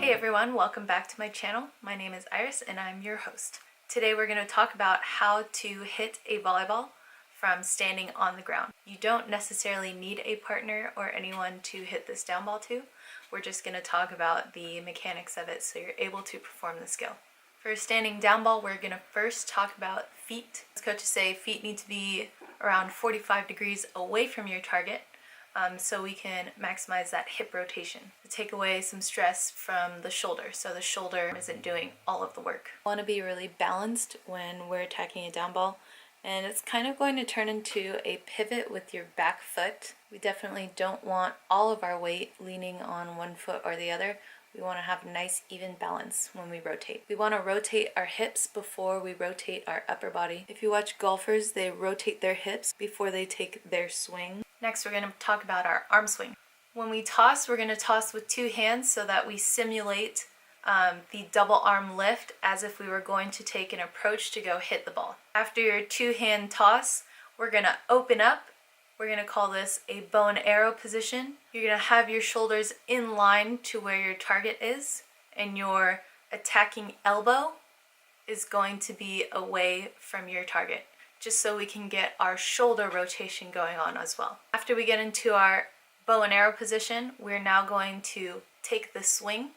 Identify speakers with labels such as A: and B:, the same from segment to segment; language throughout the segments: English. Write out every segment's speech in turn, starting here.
A: Hey everyone, welcome back to my channel. My name is Iris and I'm your host. Today we're going to talk about how to hit a volleyball from standing on the ground. You don't necessarily need a partner or anyone to hit this down ball to. We're just going to talk about the mechanics of it so you're able to perform the skill. For standing down ball, we're going to first talk about feet. As coaches say, feet need to be around 45 degrees away from your target. So we can maximize that hip rotation to take away some stress from the shoulder, so the shoulder isn't doing all of the work. You want to be really balanced when we're attacking a down ball, and it's kind of going to turn into a pivot with your back foot. We definitely don't want all of our weight leaning on one foot or the other. We want to have a nice even balance when we rotate. We want to rotate our hips before we rotate our upper body. If you watch golfers, they rotate their hips before they take their swing. Next, we're going to talk about our arm swing. When we toss, we're going to toss with two hands so that we simulate the double arm lift as if we were going to take an approach to go hit the ball. After your two-hand toss, we're going to open up. We're going to call this a bow and arrow position. You're going to have your shoulders in line to where your target is, and your attacking elbow is going to be away from your target, just so we can get our shoulder rotation going on as well. After we get into our bow and arrow position, we're now going to take the swing.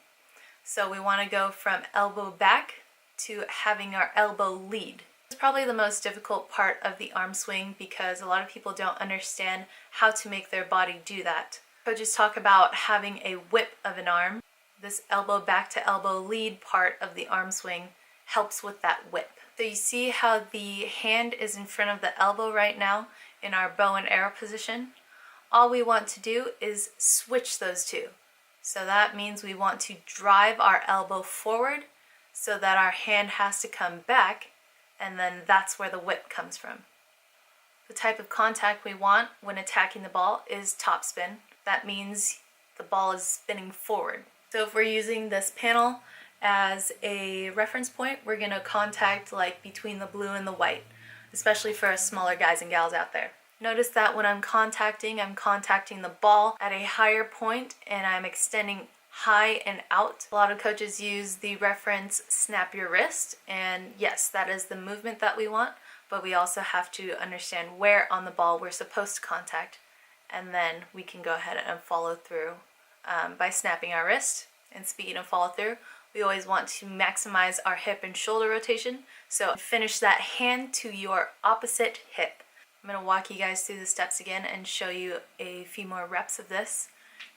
A: So we want to go from elbow back to having our elbow lead. It's probably the most difficult part of the arm swing because a lot of people don't understand how to make their body do that. Coaches talk about having a whip of an arm. This elbow back to elbow lead part of the arm swing helps with that whip. So you see how the hand is in front of the elbow right now in our bow and arrow position? All we want to do is switch those two. So that means we want to drive our elbow forward so that our hand has to come back, and then that's where the whip comes from. The type of contact we want when attacking the ball is topspin. That means the ball is spinning forward. So if we're using this panel as a reference point, we're going to contact like between the blue and the white, especially for us smaller guys and gals out there. Notice that when I'm contacting the ball at a higher point and I'm extending high and out. A lot of coaches use the reference snap your wrist, and yes, that is the movement that we want, but we also have to understand where on the ball we're supposed to contact, and then we can go ahead and follow through by snapping our wrist. And speaking of follow through, we always want to maximize our hip and shoulder rotation, so finish that hand to your opposite hip. I'm going to walk you guys through the steps again and show you a few more reps of this.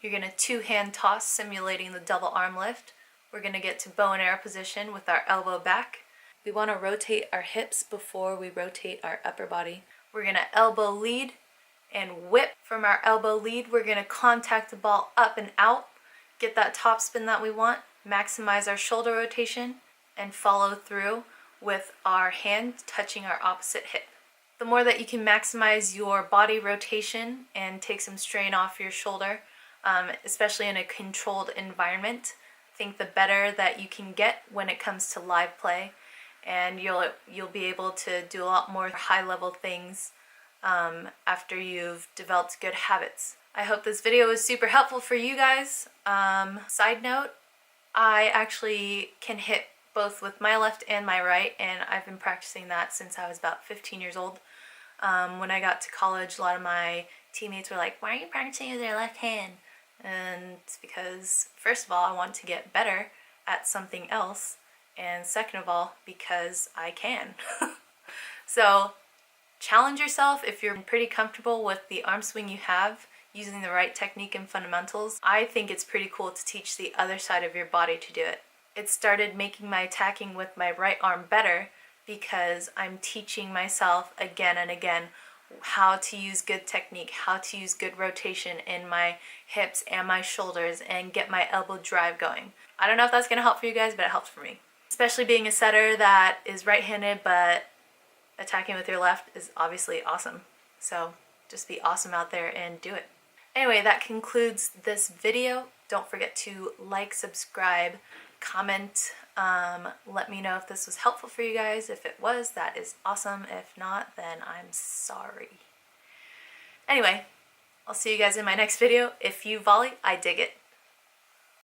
A: You're going to two-hand toss, simulating the double arm lift. We're going to get to bow and arrow position with our elbow back. We want to rotate our hips before we rotate our upper body. We're going to elbow lead and whip. From our elbow lead, we're going to contact the ball up and out, get that top spin that we want, maximize our shoulder rotation, and follow through with our hand touching our opposite hip. The more that you can maximize your body rotation and take some strain off your shoulder, especially in a controlled environment, I think the better that you can get when it comes to live play, and you'll be able to do a lot more high-level things after you've developed good habits. I hope this video was super helpful for you guys. Side note, I actually can hit both with my left and my right, and I've been practicing that since I was about 15 years old. When I got to college, a lot of my teammates were like, "Why are you practicing with your left hand?" And it's because, first of all, I want to get better at something else, and second of all, because I can. So challenge yourself. If you're pretty comfortable with the arm swing you have, using the right technique and fundamentals, I think it's pretty cool to teach the other side of your body to do it. It started making my attacking with my right arm better because I'm teaching myself again and again how to use good technique, how to use good rotation in my hips and my shoulders and get my elbow drive going. I don't know if that's going to help for you guys, but it helps for me. Especially being a setter that is right-handed, but attacking with your left is obviously awesome. So just be awesome out there and do it. Anyway, that concludes this video. Don't forget to like, subscribe, comment, let me know if this was helpful for you guys. If it was, that is awesome. If not, then I'm sorry. Anyway, I'll see you guys in my next video. If you volley, I dig it.